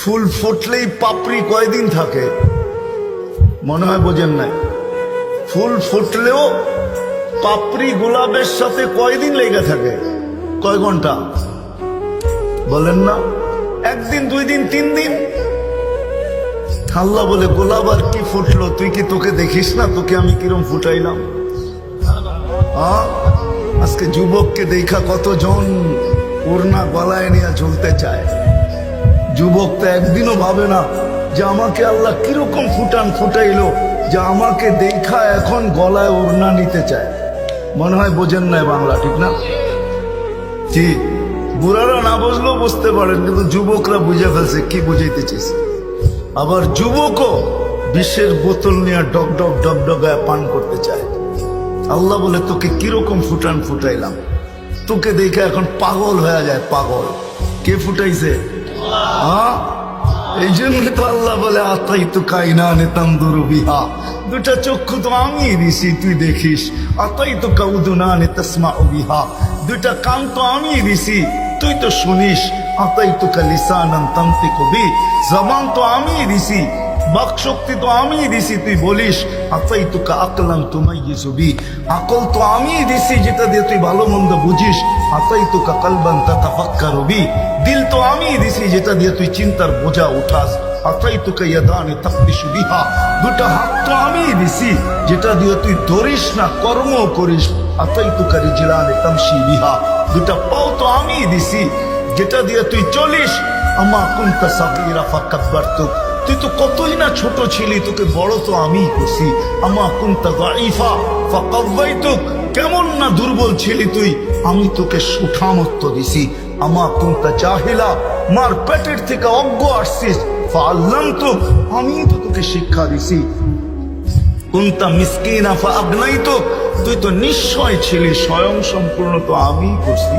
ফুল ফুটলেই পাপড়ি কয়দিন থাকে মনে হয় বোঝেন নাই? ফুল ফুটলেও পাপড়ি গোলাপের সাথে কয়দিন লেগে থাকে? কয় ঘন্টা বলেন না? একদিন, 2 দিন, 3 দিন। আল্লাহ বলে গোলাপ আর কি ফুটলো, তুই কি তোকে দেখিস না তোকে আমি কিরম ফুটাইলাম? আজকে যুবককে দেখা কতজন ওড়না গলায় নিয়ে ঝুলতে চায়। যুবক তো একদিনও ভাবে না যে আমাকে আল্লাহ কিরকম ফুটাইলো যে আমাকে দেখা এখন গলায় ওড়না নিতে চায়। মনে হয় বোঝেন না বাংলা, ঠিক না? জি, বুড়ারা না বুঝলেও বুঝতে পারেন, কিন্তু যুবকরা বুঝে ফেলছে কি বুঝাইতেছিস। আবার যুবকও বিশ্বের বোতল নিয়ে ডগডগায় পান করতে চায়। আল্লাহ বলে তোকে কিরকম ফুটাইলাম, তোকে দেখে এখন পাগল হয়ে যায়। পাগল কে ফুটাইছে? এই জন্য তো আল্লাহ বলে আতাই তো কাইনা নেতাম দুরবিহা, দুটা চক্ষু তো আমি দিছি তুই দেখিস। আতাই তো কাউদুনা নেতাসমা বিহা, দুটা কান তো আমি দিছি তুই তো শুনিস। আতাই তো কালিসানান তামতিকু বি, জবান তো আমি দিছি, বাক শক্তি তো আমি দিছি তুই বলিস। আতাই তো আকলান তুমাইয়িজু বি, আকল তো আমি দিছি যেটা দিয়ে তুই ভালো মন্দ বুঝিস। আতাই তো কালবান তাতাফাক্কারু বি, দিল তো আমি দিছি যেটা দিয়ে তুই চিন্তার বোঝা উঠাস। আতাই তো ইয়াদানি তাকবিশু বিহা, দুটা হাত তো আমি দিছি যেটা দিয়ে তুই ধরিস না কর্ম করিস। আতাই তো রিজলানি তামশি বিহা, দুটা পাও তো আমি দিছি যেটা দিয়ে তুই চলিস। আমা কুনতা সাগীরা ফাকাব্বারতুক, তুই তো কতই না ছোট ছিলি, তোকে বড় তো আমিই করছি। আমা কুনতা দাঈফা ফাকাওয়াইতুক, কেমন না দুর্বল ছিলি তুই, আমি তোকে সুঠামত্ব দিছি। আমা কুনতা জাহিলা, মার পেটের থেকে অজ্ঞ আসছিস, ফাআল্লামতুক, আমি তো তোকে শিক্ষা দিছি। কুনতা মিসকিনা ফাআগনাইতুক, তুই তো নিশ্চয় ছিলি, স্বয়ং সম্পূর্ণ তো আমিই করছি।